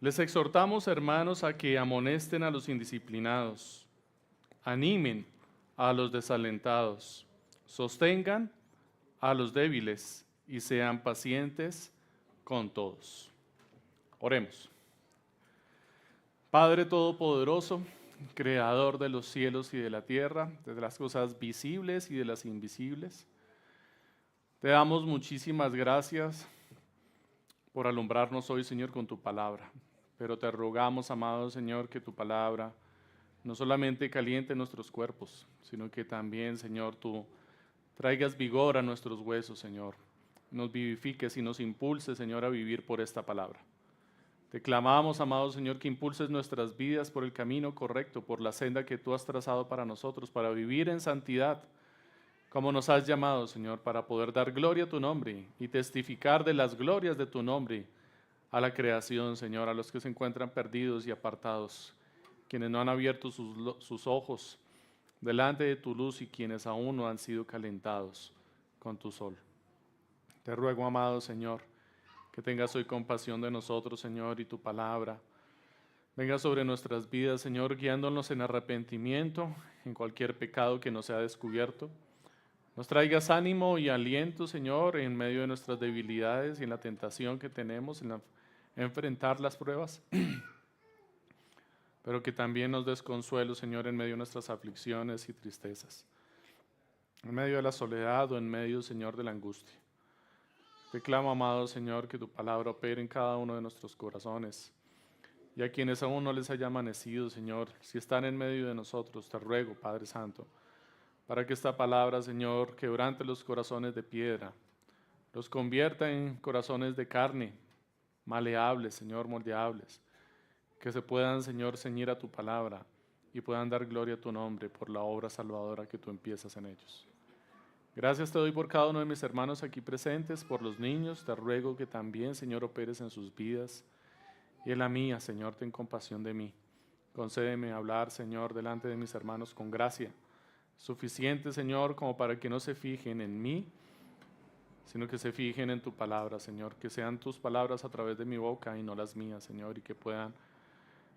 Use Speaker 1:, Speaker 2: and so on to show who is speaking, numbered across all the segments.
Speaker 1: Les exhortamos, hermanos, a que amonesten a los indisciplinados, animen a los desalentados, sostengan a los débiles y sean pacientes con todos. Oremos. Padre Todopoderoso, Creador de los cielos y de la tierra, de las cosas visibles y de las invisibles, te damos muchísimas gracias por alumbrarnos hoy, Señor, con tu palabra. Pero te rogamos, amado Señor, que tu palabra no solamente caliente nuestros cuerpos, sino que también, Señor, tú traigas vigor a nuestros huesos, Señor. Nos vivifiques y nos impulses, Señor, a vivir por esta palabra. Te clamamos, amado Señor, que impulses nuestras vidas por el camino correcto, por la senda que tú has trazado para nosotros, para vivir en santidad, como nos has llamado, Señor, para poder dar gloria a tu nombre y testificar de las glorias de tu nombre a la creación, Señor, a los que se encuentran perdidos y apartados, quienes no han abierto sus ojos delante de tu luz y quienes aún no han sido calentados con tu sol. Te ruego, amado Señor, que tengas hoy compasión de nosotros, Señor, y tu palabra venga sobre nuestras vidas, Señor, guiándonos en arrepentimiento, en cualquier pecado que no sea descubierto. Nos traigas ánimo y aliento, Señor, en medio de nuestras debilidades y en la tentación que tenemos en enfrentar las pruebas, pero que también nos des consuelo, Señor, en medio de nuestras aflicciones y tristezas, en medio de la soledad o en medio, Señor, de la angustia. Te clamo, amado Señor, que tu palabra opere en cada uno de nuestros corazones, y a quienes aún no les haya amanecido, Señor, si están en medio de nosotros, te ruego, Padre Santo, para que esta palabra, Señor, quebrante los corazones de piedra, los convierta en corazones de carne, maleables, Señor, moldeables, que se puedan, Señor, ceñir a tu palabra y puedan dar gloria a tu nombre por la obra salvadora que tú empiezas en ellos. Gracias te doy por cada uno de mis hermanos aquí presentes, por los niños, te ruego que también, Señor, operes en sus vidas y en la mía, Señor, ten compasión de mí. Concédeme hablar, Señor, delante de mis hermanos con gracia, suficiente, Señor, como para que no se fijen en mí, sino que se fijen en tu palabra, Señor, que sean tus palabras a través de mi boca y no las mías, Señor, y que puedan,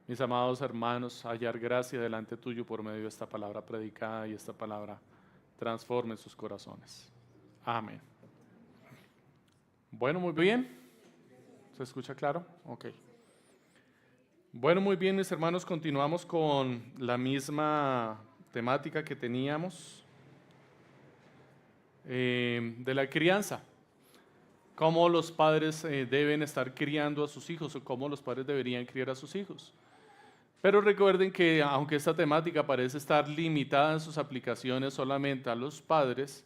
Speaker 1: mis amados hermanos, hallar gracia delante tuyo por medio de esta palabra predicada y esta palabra transforme sus corazones. Amén. Bueno, muy bien. ¿Se escucha claro? Ok. Bueno, muy bien, mis hermanos, continuamos con la misma temática que teníamos de la crianza. Cómo los padres deben estar criando a sus hijos o cómo los padres deberían criar a sus hijos. Pero recuerden que aunque esta temática parece estar limitada en sus aplicaciones solamente a los padres,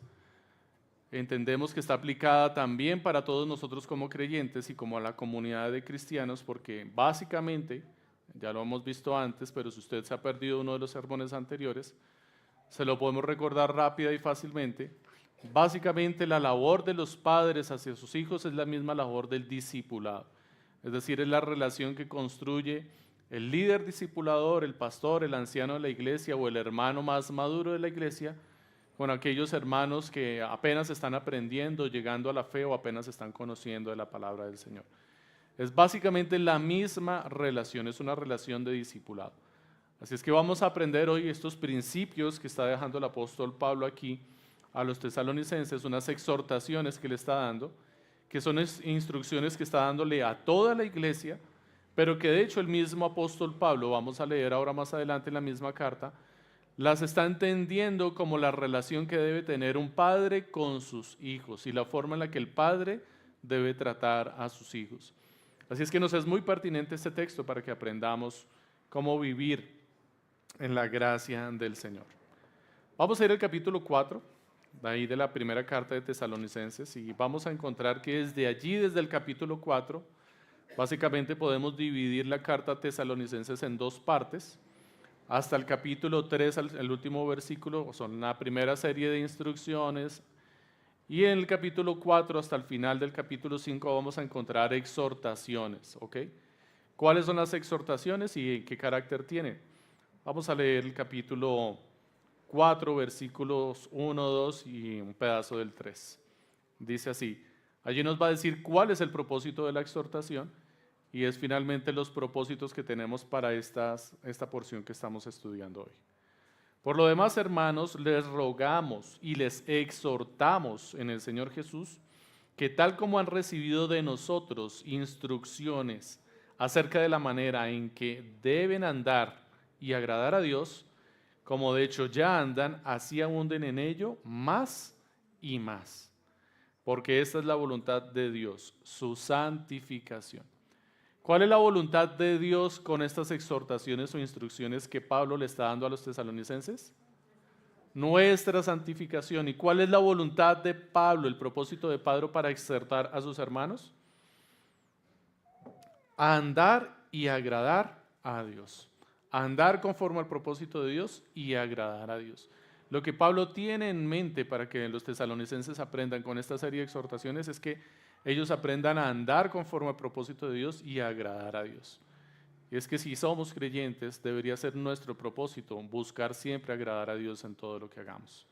Speaker 1: entendemos que está aplicada también para todos nosotros como creyentes y como a la comunidad de cristianos, porque básicamente, ya lo hemos visto antes, pero si usted se ha perdido uno de los sermones anteriores, se lo podemos recordar rápida y fácilmente. Básicamente la labor de los padres hacia sus hijos es la misma labor del discipulado, es decir, es la relación que construye el líder discipulador, el pastor, el anciano de la iglesia o el hermano más maduro de la iglesia con aquellos hermanos que apenas están aprendiendo, llegando a la fe o apenas están conociendo de la palabra del Señor. Es básicamente la misma relación, es una relación de discipulado. Así es que vamos a aprender hoy estos principios que está dejando el apóstol Pablo aquí a los tesalonicenses, unas exhortaciones que le está dando, que son instrucciones que está dándole a toda la iglesia, pero que de hecho el mismo apóstol Pablo, vamos a leer ahora más adelante en la misma carta, las está entendiendo como la relación que debe tener un padre con sus hijos y la forma en la que el padre debe tratar a sus hijos. Así es que nos es muy pertinente este texto para que aprendamos cómo vivir en la gracia del Señor. Vamos a ir al capítulo 4, de ahí de la primera carta de Tesalonicenses, y vamos a encontrar que desde allí, desde el capítulo 4, básicamente podemos dividir la carta a Tesalonicenses en dos partes. Hasta el capítulo 3, el último versículo, son la primera serie de instrucciones, y en el capítulo 4 hasta el final del capítulo 5 vamos a encontrar exhortaciones, ¿ok? ¿Cuáles son las exhortaciones y qué carácter tienen? Vamos a leer el capítulo 4, versículos 1, 2 y un pedazo del 3. Dice así, allí nos va a decir cuál es el propósito de la exhortación y es finalmente los propósitos que tenemos para esta porción que estamos estudiando hoy. Por lo demás, hermanos, les rogamos y les exhortamos en el Señor Jesús que tal como han recibido de nosotros instrucciones acerca de la manera en que deben andar y agradar a Dios, como de hecho ya andan, así abunden en ello más y más. Porque esta es la voluntad de Dios, su santificación. ¿Cuál es la voluntad de Dios con estas exhortaciones o instrucciones que Pablo le está dando a los tesalonicenses? Nuestra santificación. ¿Y cuál es la voluntad de Pablo, el propósito de Pablo para exhortar a sus hermanos? A andar y agradar a Dios. A andar conforme al propósito de Dios y agradar a Dios. Lo que Pablo tiene en mente para que los tesalonicenses aprendan con esta serie de exhortaciones es que ellos aprendan a andar conforme al propósito de Dios y a agradar a Dios. Y es que si somos creyentes, debería ser nuestro propósito buscar siempre agradar a Dios en todo lo que hagamos.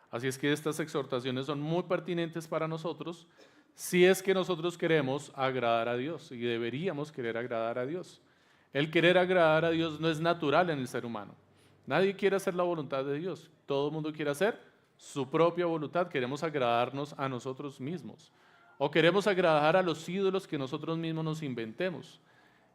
Speaker 1: Así es que estas exhortaciones son muy pertinentes para nosotros si es que nosotros queremos agradar a Dios y deberíamos querer agradar a Dios. El querer agradar a Dios no es natural en el ser humano. Nadie quiere hacer la voluntad de Dios. Todo el mundo quiere hacer su propia voluntad. Queremos agradarnos a nosotros mismos. O queremos agradar a los ídolos que nosotros mismos nos inventemos.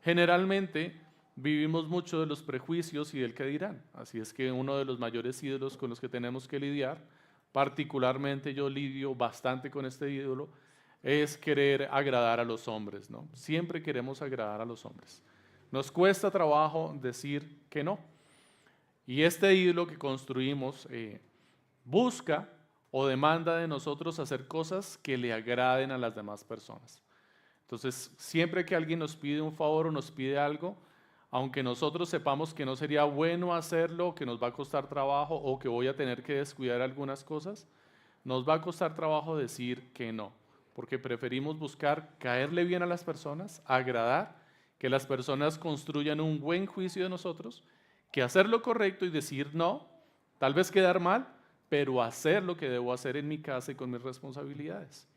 Speaker 1: Generalmente vivimos mucho de los prejuicios y del qué dirán. Así es que uno de los mayores ídolos con los que tenemos que lidiar, particularmente yo lidio bastante con este ídolo, es querer agradar a los hombres, ¿no? Siempre queremos agradar a los hombres. Nos cuesta trabajo decir que no. Y este ídolo que construimos busca o demanda de nosotros hacer cosas que le agraden a las demás personas. Entonces, siempre que alguien nos pide un favor o nos pide algo, aunque nosotros sepamos que no sería bueno hacerlo, que nos va a costar trabajo o que voy a tener que descuidar algunas cosas, nos va a costar trabajo decir que no, porque preferimos buscar caerle bien a las personas, agradar, que las personas construyan un buen juicio de nosotros, que hacer lo correcto y decir no, tal vez quedar mal, pero hacer lo que debo hacer en mi casa y con mis responsabilidades.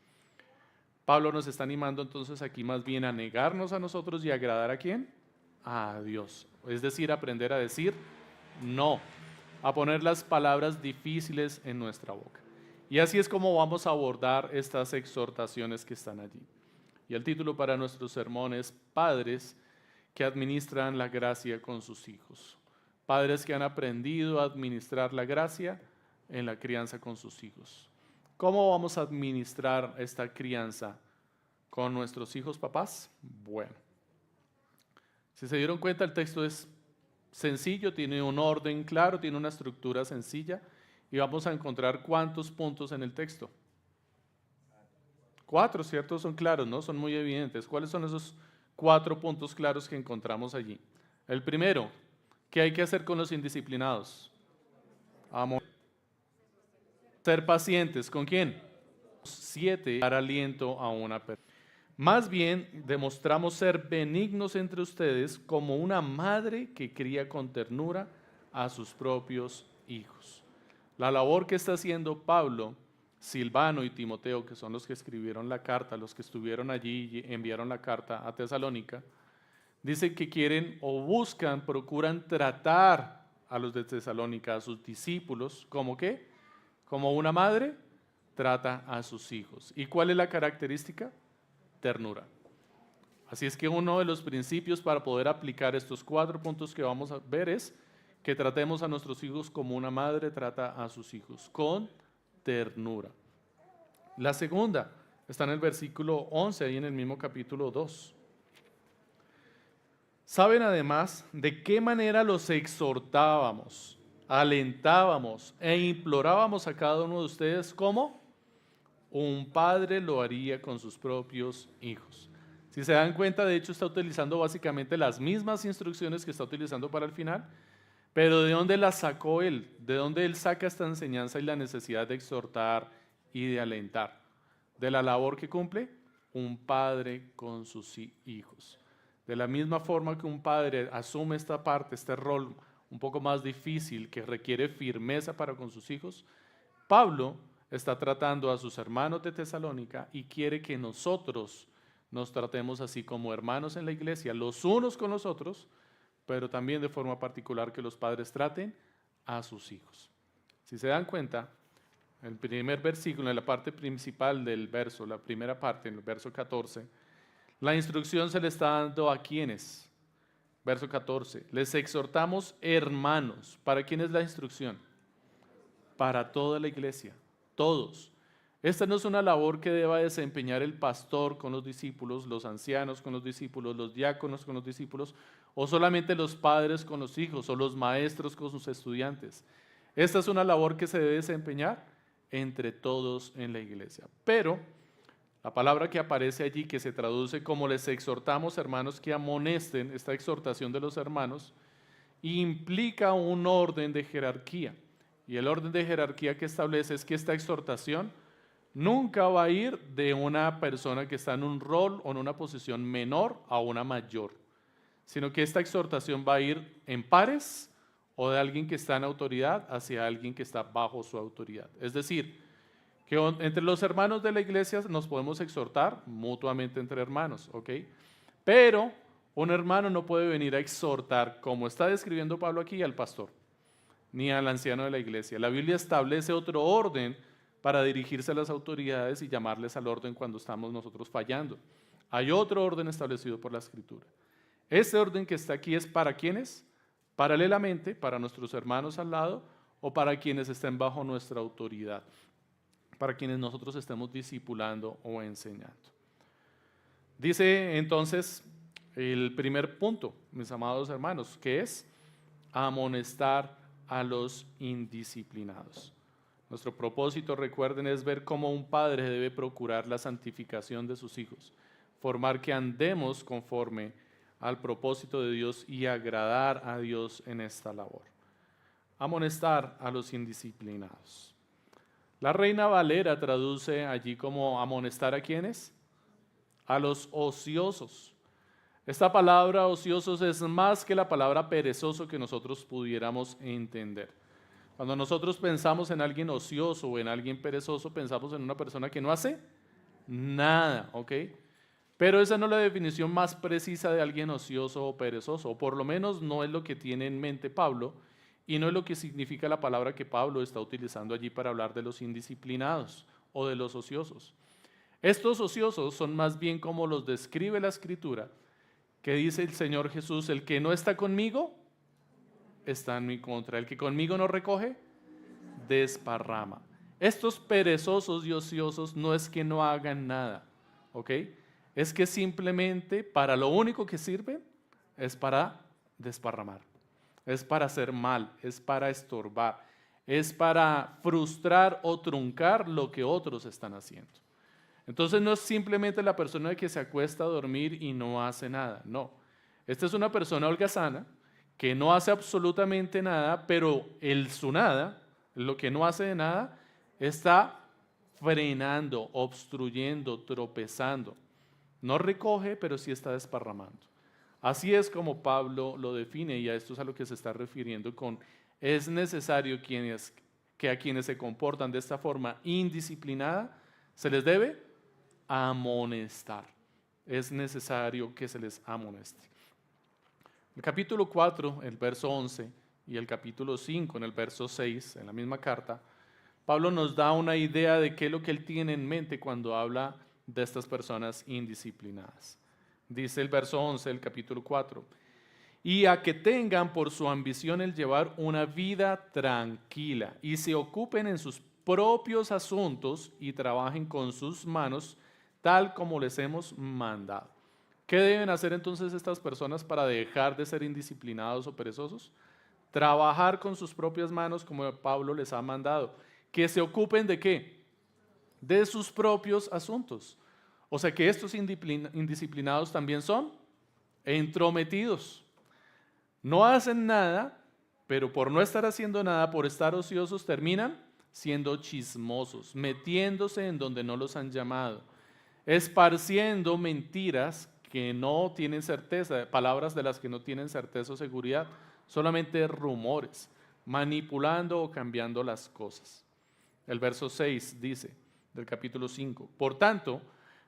Speaker 1: Pablo nos está animando entonces aquí más bien a negarnos a nosotros y agradar ¿a quién? A Dios. Es decir, aprender a decir no, a poner las palabras difíciles en nuestra boca. Y así es como vamos a abordar estas exhortaciones que están allí. Y el título para nuestro sermón es Padres que administran la gracia con sus hijos. Padres que han aprendido a administrar la gracia en la crianza con sus hijos. ¿Cómo vamos a administrar esta crianza con nuestros hijos, papás? Bueno, si se dieron cuenta, el texto es sencillo, tiene un orden claro, tiene una estructura sencilla y vamos a encontrar ¿cuántos puntos en el texto? 4, ¿cierto? Son claros, ¿no? Son muy evidentes. ¿Cuáles son esos 4 puntos claros que encontramos allí? El primero, ¿qué hay que hacer con los indisciplinados? Amor. Ser pacientes. ¿Con quién? 7, dar aliento a una persona. Más bien, demostramos ser benignos entre ustedes como una madre que cría con ternura a sus propios hijos. La labor que está haciendo Pablo, Silvano y Timoteo, que son los que escribieron la carta, los que estuvieron allí y enviaron la carta a Tesalónica, dice que quieren o buscan, procuran tratar a los de Tesalónica, a sus discípulos, ¿como qué? Como una madre trata a sus hijos. ¿Y cuál es la característica? Ternura. Así es que uno de los principios para poder aplicar estos 4 puntos que vamos a ver es que tratemos a nuestros hijos como una madre trata a sus hijos, con ternura. La segunda está en el versículo 11, ahí en el mismo capítulo 2. ¿Saben además de qué manera los exhortábamos, alentábamos e implorábamos a cada uno de ustedes? ¿Cómo? Un padre lo haría con sus propios hijos. Si se dan cuenta, de hecho está utilizando básicamente las mismas instrucciones que está utilizando para el final, pero ¿de dónde las sacó él? ¿De dónde él saca esta enseñanza y la necesidad de exhortar y de alentar? ¿De la labor que cumple? Un padre con sus hijos. De la misma forma que un padre asume esta parte, este rol un poco más difícil que requiere firmeza para con sus hijos, Pablo está tratando a sus hermanos de Tesalónica y quiere que nosotros nos tratemos así como hermanos en la iglesia, los unos con los otros, pero también de forma particular que los padres traten a sus hijos. Si se dan cuenta, el primer versículo, en la parte principal del verso, la primera parte, en el verso 14, la instrucción se le está dando a quienes. Verso 14, les exhortamos hermanos. ¿Para quién es la instrucción? Para toda la iglesia, todos. Esta no es una labor que deba desempeñar el pastor con los discípulos, los ancianos con los discípulos, los diáconos con los discípulos, o solamente los padres con los hijos, o los maestros con sus estudiantes. Esta es una labor que se debe desempeñar entre todos en la iglesia. Pero la palabra que aparece allí, que se traduce como les exhortamos hermanos que amonesten, esta exhortación de los hermanos, implica un orden de jerarquía. Y el orden de jerarquía que establece es que esta exhortación nunca va a ir de una persona que está en un rol o en una posición menor a una mayor, sino que esta exhortación va a ir en pares o de alguien que está en autoridad hacia alguien que está bajo su autoridad. Es decir, que entre los hermanos de la iglesia nos podemos exhortar mutuamente entre hermanos, ¿ok? Pero un hermano no puede venir a exhortar, como está describiendo Pablo aquí, al pastor, ni al anciano de la iglesia. La Biblia establece otro orden para dirigirse a las autoridades y llamarles al orden cuando estamos nosotros fallando. Hay otro orden establecido por la Escritura. Este orden que está aquí es para quienes, paralelamente, para nuestros hermanos al lado o para quienes estén bajo nuestra autoridad, para quienes nosotros estemos discipulando o enseñando. Dice entonces el primer punto, mis amados hermanos, que es amonestar a los indisciplinados. Nuestro propósito, recuerden, es ver cómo un padre debe procurar la santificación de sus hijos, formar que andemos conforme al propósito de Dios y agradar a Dios en esta labor. Amonestar a los indisciplinados. La Reina Valera traduce allí como amonestar a ¿quiénes? A los ociosos. Esta palabra ociosos es más que la palabra perezoso que nosotros pudiéramos entender. Cuando nosotros pensamos en alguien ocioso o en alguien perezoso, pensamos en una persona que no hace nada, ¿ok? Pero esa no es la definición más precisa de alguien ocioso o perezoso, o por lo menos no es lo que tiene en mente Pablo, y no es lo que significa la palabra que Pablo está utilizando allí para hablar de los indisciplinados o de los ociosos. Estos ociosos son más bien como los describe la Escritura, que dice el Señor Jesús: el que no está conmigo, está en mi contra. El que conmigo no recoge, desparrama. Estos perezosos y ociosos no es que no hagan nada, ¿ok? Es que simplemente para lo único que sirven es para desparramar, es para hacer mal, es para estorbar, es para frustrar o truncar lo que otros están haciendo. Entonces no es simplemente la persona que se acuesta a dormir y no hace nada, no. Esta es una persona holgazana que no hace absolutamente nada, pero su nada, lo que no hace de nada, está frenando, obstruyendo, tropezando. No recoge, pero sí está desparramando. Así es como Pablo lo define, y a esto es a lo que se está refiriendo con es necesario que a quienes se comportan de esta forma indisciplinada se les debe amonestar. Es necesario que se les amoneste. El capítulo 4, el verso 11, y el capítulo 5, en el verso 6, en la misma carta, Pablo nos da una idea de qué es lo que él tiene en mente cuando habla de estas personas indisciplinadas. Dice el verso 11 del capítulo 4, y a que tengan por su ambición el llevar una vida tranquila y se ocupen en sus propios asuntos y trabajen con sus manos tal como les hemos mandado. ¿Qué deben hacer entonces estas personas para dejar de ser indisciplinados o perezosos? Trabajar con sus propias manos como Pablo les ha mandado. ¿Que se ocupen de qué? De sus propios asuntos. O sea que estos indisciplinados también son entrometidos. No hacen nada, pero por no estar haciendo nada, por estar ociosos, terminan siendo chismosos, metiéndose en donde no los han llamado, esparciendo mentiras que no tienen certeza, palabras de las que no tienen certeza o seguridad, solamente rumores, manipulando o cambiando las cosas. El verso 6 dice, del capítulo 5, por tanto,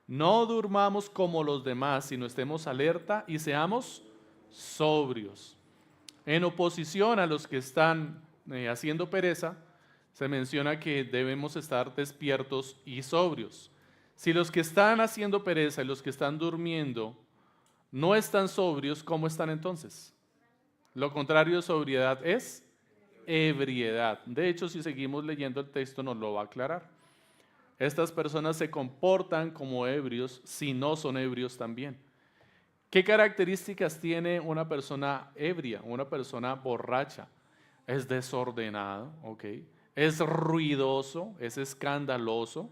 Speaker 1: No durmamos como los demás, sino estemos alerta y seamos sobrios. En oposición a los que están haciendo pereza, se menciona que debemos estar despiertos y sobrios. Si los que están haciendo pereza y los que están durmiendo no están sobrios, ¿cómo están entonces? Lo contrario de sobriedad es ebriedad. De hecho, si seguimos leyendo el texto nos lo va a aclarar. Estas personas se comportan como ebrios si no son ebrios también. ¿Qué características tiene una persona ebria, una persona borracha? Es desordenado, ¿ok? Es ruidoso, es escandaloso,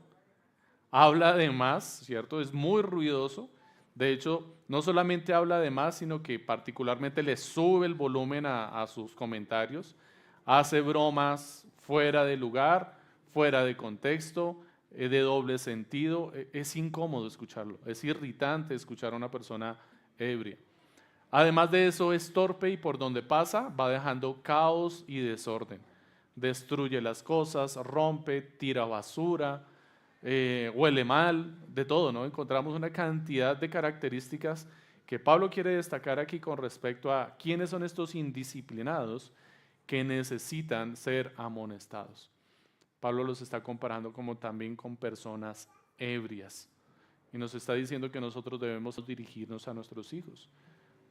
Speaker 1: habla de más, ¿cierto? Es muy ruidoso. De hecho, no solamente habla de más, sino que particularmente le sube el volumen a sus comentarios, hace bromas fuera de lugar, fuera de contexto, de doble sentido. Es incómodo escucharlo, es irritante escuchar a una persona ebria. Además de eso, es torpe y por donde pasa va dejando caos y desorden. Destruye las cosas, rompe, tira basura, huele mal, de todo, ¿no? Encontramos una cantidad de características que Pablo quiere destacar aquí con respecto a quiénes son estos indisciplinados que necesitan ser amonestados. Pablo los está comparando como también con personas ebrias y nos está diciendo que nosotros debemos dirigirnos a nuestros hijos.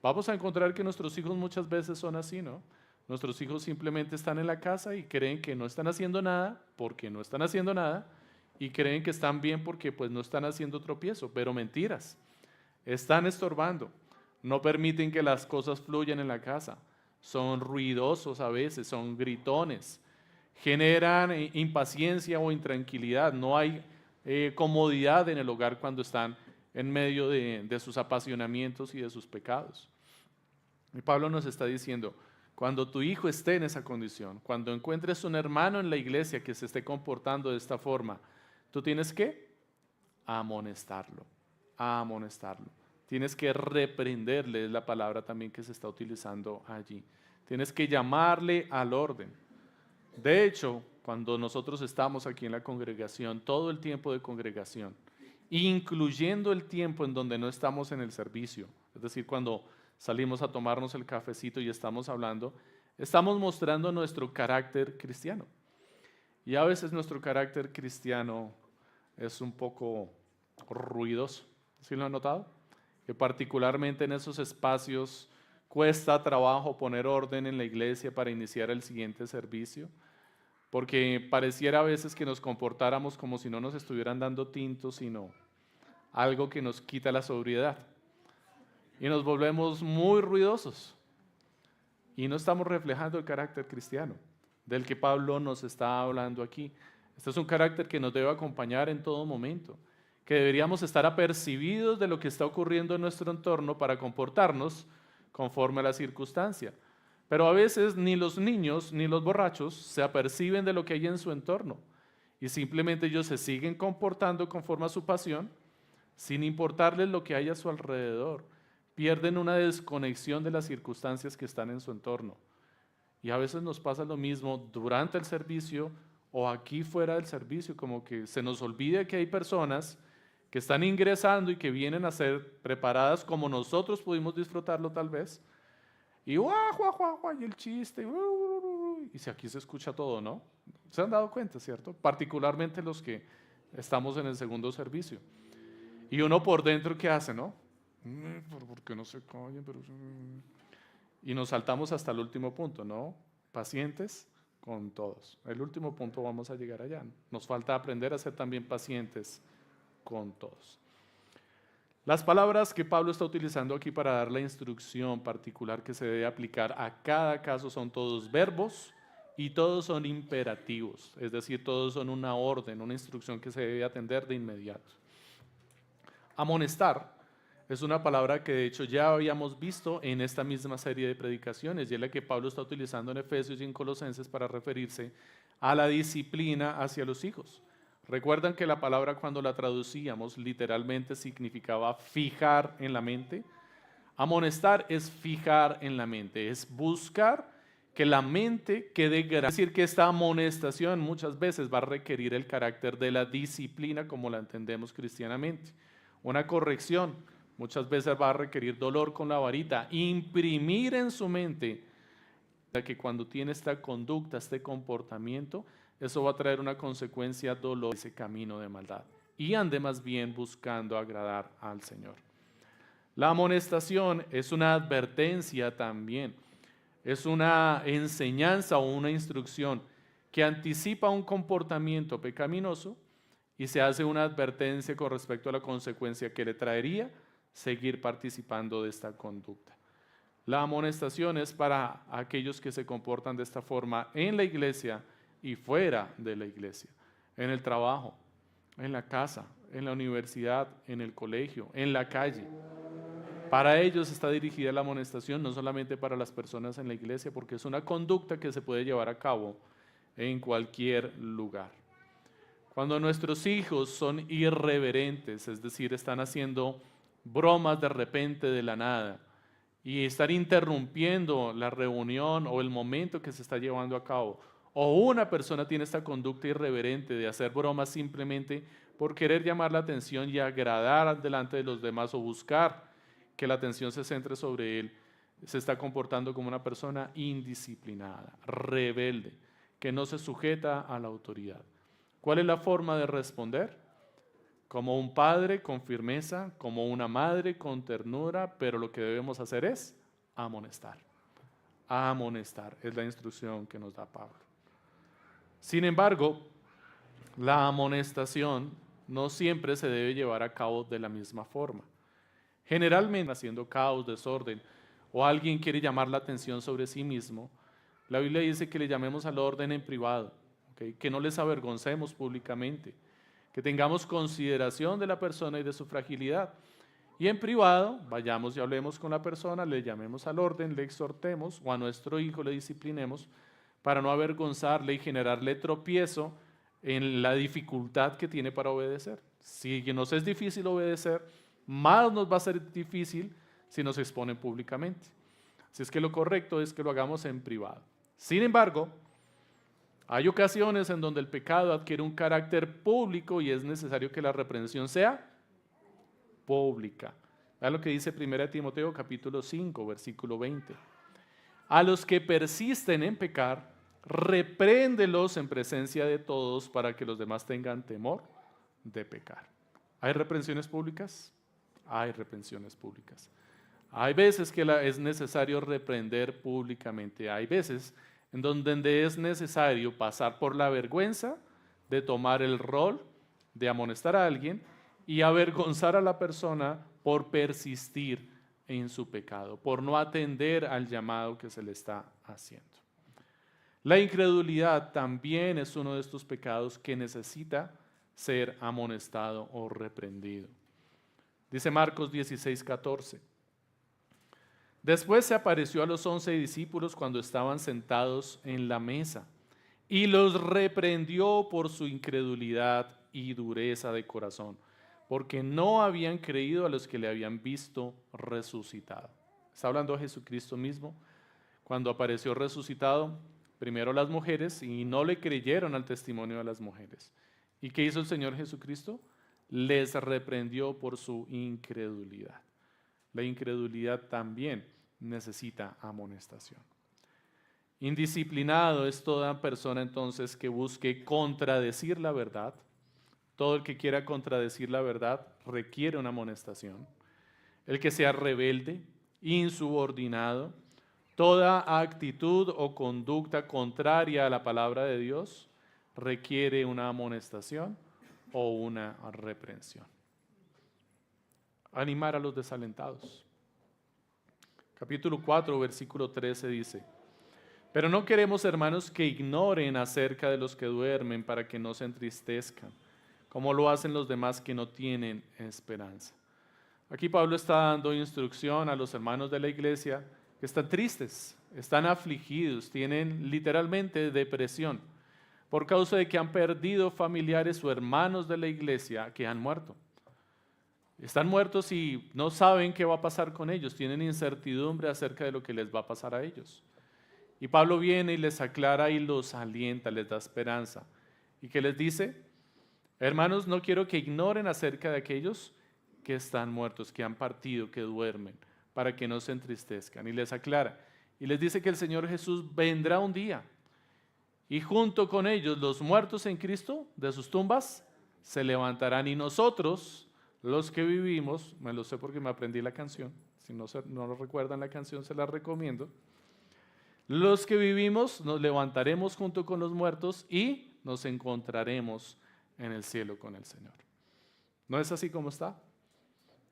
Speaker 1: Vamos a encontrar que nuestros hijos muchas veces son así, ¿no? Nuestros hijos simplemente están en la casa y creen que no están haciendo nada porque no están haciendo nada y creen que están bien porque pues no están haciendo tropiezo, pero mentiras. Están estorbando, no permiten que las cosas fluyan en la casa, son ruidosos a veces, son gritones, generan impaciencia o intranquilidad, no hay comodidad en el hogar cuando están en medio de sus apasionamientos y de sus pecados. Y Pablo nos está diciendo, cuando tu hijo esté en esa condición, cuando encuentres un hermano en la iglesia que se esté comportando de esta forma, tú tienes que amonestarlo, amonestarlo. Tienes que reprenderle, es la palabra también que se está utilizando allí. Tienes que llamarle al orden. De hecho, cuando nosotros estamos aquí en la congregación, todo el tiempo de congregación, incluyendo el tiempo en donde no estamos en el servicio, es decir, cuando salimos a tomarnos el cafecito y estamos hablando, estamos mostrando nuestro carácter cristiano. Y a veces nuestro carácter cristiano es un poco ruidoso. ¿Sí lo han notado? Que particularmente en esos espacios cuesta trabajo poner orden en la iglesia para iniciar el siguiente servicio, porque pareciera a veces que nos comportáramos como si no nos estuvieran dando tinto, sino algo que nos quita la sobriedad. Y nos volvemos muy ruidosos y no estamos reflejando el carácter cristiano del que Pablo nos está hablando aquí. Este es un carácter que nos debe acompañar en todo momento, que deberíamos estar apercibidos de lo que está ocurriendo en nuestro entorno para comportarnos conforme a la circunstancia. Pero a veces ni los niños ni los borrachos se aperciben de lo que hay en su entorno y simplemente ellos se siguen comportando conforme a su pasión sin importarles lo que hay a su alrededor. Pierden una desconexión de las circunstancias que están en su entorno. Y a veces nos pasa lo mismo durante el servicio o aquí fuera del servicio, como que se nos olvida que hay personas que están ingresando y que vienen a ser preparadas como nosotros pudimos disfrutarlo tal vez. Y guau, guau, guau, guau, y el chiste, y si aquí se escucha todo, ¿no? ¿Se han dado cuenta, cierto? Particularmente los que estamos en el segundo servicio. Y uno por dentro, ¿qué hace, no? ¿Por qué no se callan? Y nos saltamos hasta el último punto, ¿no? Pacientes con todos. El último punto vamos a llegar allá. Nos falta aprender a ser también pacientes con todos. Las palabras que Pablo está utilizando aquí para dar la instrucción particular que se debe aplicar a cada caso son todos verbos y todos son imperativos, es decir, todos son una orden, una instrucción que se debe atender de inmediato. Amonestar es una palabra que de hecho ya habíamos visto en esta misma serie de predicaciones y es la que Pablo está utilizando en Efesios y en Colosenses para referirse a la disciplina hacia los hijos. ¿Recuerdan que la palabra cuando la traducíamos literalmente significaba fijar en la mente? Amonestar es fijar en la mente, es buscar que la mente quede grande. Es decir, que esta amonestación muchas veces va a requerir el carácter de la disciplina como la entendemos cristianamente. Una corrección muchas veces va a requerir dolor con la varita, imprimir en su mente que cuando tiene esta conducta, este comportamiento, eso va a traer una consecuencia dolorosa, ese camino de maldad, y ande más bien buscando agradar al Señor. La amonestación es una advertencia también, es una enseñanza o una instrucción que anticipa un comportamiento pecaminoso y se hace una advertencia con respecto a la consecuencia que le traería seguir participando de esta conducta. La amonestación es para aquellos que se comportan de esta forma en la iglesia y fuera de la iglesia, en el trabajo, en la casa, en la universidad, en el colegio, en la calle. Para ellos está dirigida la amonestación, no solamente para las personas en la iglesia, porque es una conducta que se puede llevar a cabo en cualquier lugar. Cuando nuestros hijos son irreverentes, es decir, están haciendo bromas de repente de la nada y están interrumpiendo la reunión o el momento que se está llevando a cabo, o una persona tiene esta conducta irreverente de hacer bromas simplemente por querer llamar la atención y agradar delante de los demás o buscar que la atención se centre sobre él, se está comportando como una persona indisciplinada, rebelde, que no se sujeta a la autoridad. ¿Cuál es la forma de responder? Como un padre con firmeza, como una madre con ternura, pero lo que debemos hacer es amonestar. Amonestar es la instrucción que nos da Pablo. Sin embargo, la amonestación no siempre se debe llevar a cabo de la misma forma. Generalmente, haciendo caos, desorden, o alguien quiere llamar la atención sobre sí mismo, la Biblia dice que le llamemos al orden en privado, ¿okay? Que no les avergoncemos públicamente, que tengamos consideración de la persona y de su fragilidad. Y en privado, vayamos y hablemos con la persona, le llamemos al orden, le exhortemos, o a nuestro hijo le disciplinemos, para no avergonzarle y generarle tropiezo en la dificultad que tiene para obedecer. Si nos es difícil obedecer, más nos va a ser difícil si nos exponen públicamente. Así es que lo correcto es que lo hagamos en privado. Sin embargo, hay ocasiones en donde el pecado adquiere un carácter público y es necesario que la reprensión sea pública. Vean lo que dice 1 Timoteo capítulo 5, versículo 20. A los que persisten en pecar, repréndelos en presencia de todos para que los demás tengan temor de pecar. ¿Hay reprensiones públicas? Hay reprensiones públicas. Hay veces que es necesario reprender públicamente. Hay veces en donde es necesario pasar por la vergüenza de tomar el rol de amonestar a alguien y avergonzar a la persona por persistir en su pecado, por no atender al llamado que se le está haciendo. La incredulidad también es uno de estos pecados que necesita ser amonestado o reprendido. Dice Marcos 16:14. Después se apareció a los 11 discípulos cuando estaban sentados en la mesa y los reprendió por su incredulidad y dureza de corazón, porque no habían creído a los que le habían visto resucitado. Está hablando de Jesucristo mismo. Cuando apareció resucitado, primero las mujeres y no le creyeron al testimonio de las mujeres. ¿Y qué hizo el Señor Jesucristo? Les reprendió por su incredulidad. La incredulidad también necesita amonestación. Indisciplinado es toda persona entonces que busque contradecir la verdad. Todo el que quiera contradecir la verdad requiere una amonestación. El que sea rebelde, insubordinado, toda actitud o conducta contraria a la palabra de Dios requiere una amonestación o una reprensión. Animar a los desalentados. Capítulo 4, versículo 13 dice: pero no queremos, hermanos, que ignoren acerca de los que duermen para que no se entristezcan, como lo hacen los demás que no tienen esperanza. Aquí Pablo está dando instrucción a los hermanos de la iglesia que están tristes, están afligidos, tienen literalmente depresión, por causa de que han perdido familiares o hermanos de la iglesia que han muerto. Están muertos y no saben qué va a pasar con ellos, tienen incertidumbre acerca de lo que les va a pasar a ellos. Y Pablo viene y les aclara y los alienta, les da esperanza. ¿Y qué les dice? Hermanos, no quiero que ignoren acerca de aquellos que están muertos, que han partido, que duermen, para que no se entristezcan. Y les aclara, y les dice que el Señor Jesús vendrá un día, y junto con ellos los muertos en Cristo de sus tumbas se levantarán, y nosotros, los que vivimos, me lo sé porque me aprendí la canción, si no lo recuerdan la canción se la recomiendo, los que vivimos nos levantaremos junto con los muertos y nos encontraremos en el cielo con el Señor. ¿No es así como está?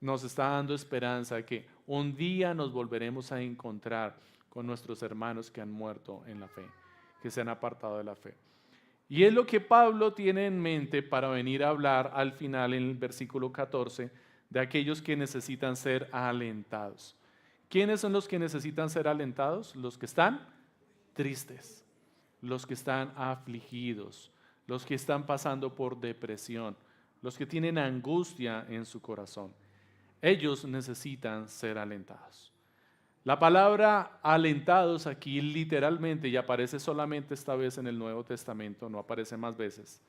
Speaker 1: Nos está dando esperanza de que un día nos volveremos a encontrar con nuestros hermanos que han muerto en la fe, que se han apartado de la fe. Y es lo que Pablo tiene en mente para venir a hablar al final en el versículo 14 de aquellos que necesitan ser alentados. ¿Quiénes son los que necesitan ser alentados? Los que están tristes, los que están afligidos, los que están pasando por depresión, los que tienen angustia en su corazón. Ellos necesitan ser alentados. La palabra alentados aquí literalmente, y aparece solamente esta vez en el Nuevo Testamento, no aparece más veces.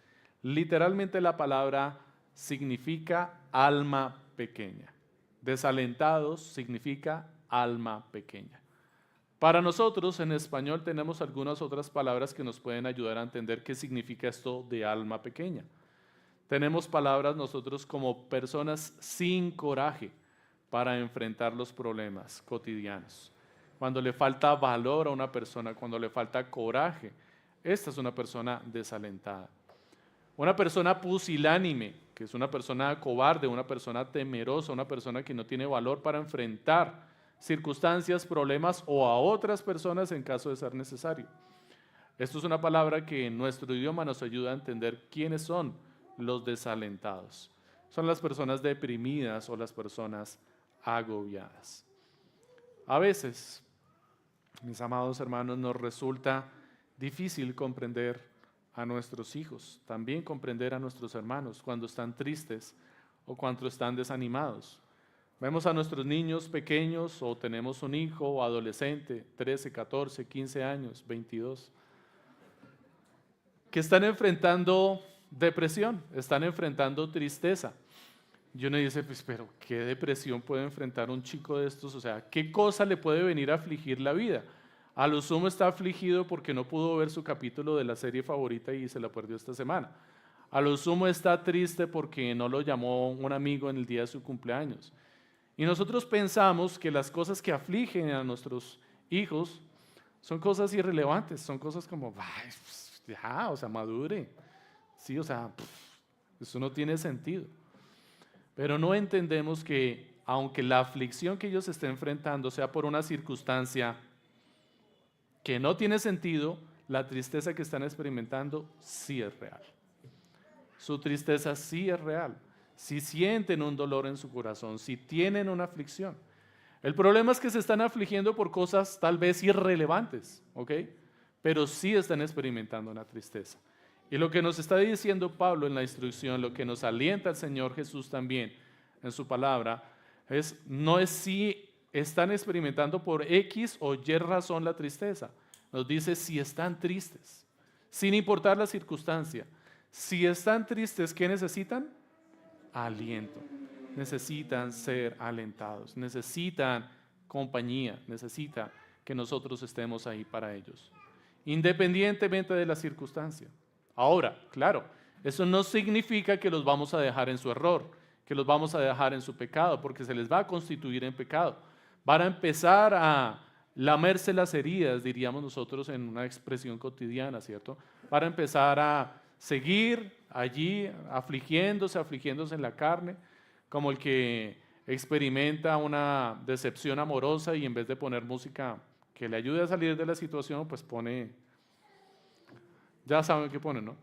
Speaker 1: Literalmente la palabra significa alma pequeña. Desalentados significa alma pequeña. Para nosotros en español tenemos algunas otras palabras que nos pueden ayudar a entender qué significa esto de alma pequeña. Tenemos palabras nosotros como personas sin coraje para enfrentar los problemas cotidianos. Cuando le falta valor a una persona, cuando le falta coraje, esta es una persona desalentada. Una persona pusilánime, que es una persona cobarde, una persona temerosa, una persona que no tiene valor para enfrentar circunstancias, problemas o a otras personas en caso de ser necesario. Esto es una palabra que en nuestro idioma nos ayuda a entender quiénes son los desalentados. Son las personas deprimidas o las personas agobiadas. A veces, mis amados hermanos, nos resulta difícil comprender a nuestros hijos, también comprender a nuestros hermanos cuando están tristes o cuando están desanimados. Vemos a nuestros niños pequeños o tenemos un hijo o adolescente, 13, 14, 15 años, 22, que están enfrentando depresión, están enfrentando tristeza. Y uno dice, pues, pero ¿qué depresión puede enfrentar un chico de estos? O sea, ¿qué cosa le puede venir a afligir la vida? A lo sumo está afligido porque no pudo ver su capítulo de la serie favorita y se la perdió esta semana. A lo sumo está triste porque no lo llamó un amigo en el día de su cumpleaños. Y nosotros pensamos que las cosas que afligen a nuestros hijos son cosas irrelevantes, son cosas como, ay, pues, ya, o sea, madure. Sí, o sea, eso no tiene sentido. Pero no entendemos que aunque la aflicción que ellos estén enfrentando sea por una circunstancia que no tiene sentido, la tristeza que están experimentando sí es real. Su tristeza sí es real. Si sienten un dolor en su corazón, si tienen una aflicción. El problema es que se están afligiendo por cosas tal vez irrelevantes, ¿ok? Pero sí están experimentando una tristeza. Y lo que nos está diciendo Pablo en la instrucción, lo que nos alienta el Señor Jesús también en su palabra, no es si están experimentando por X o Y razón la tristeza. Nos dice si están tristes, sin importar la circunstancia. Si están tristes, ¿qué necesitan? Aliento. Necesitan ser alentados, necesitan compañía, necesitan que nosotros estemos ahí para ellos, independientemente de la circunstancia. Ahora, claro, eso no significa que los vamos a dejar en su error, que los vamos a dejar en su pecado, porque se les va a constituir en pecado. Van a empezar a lamerse las heridas, diríamos nosotros en una expresión cotidiana, ¿cierto? Van a empezar a seguir allí afligiéndose en la carne, como el que experimenta una decepción amorosa y en vez de poner música que le ayude a salir de la situación, pues pone, ya saben qué pone, ¿no?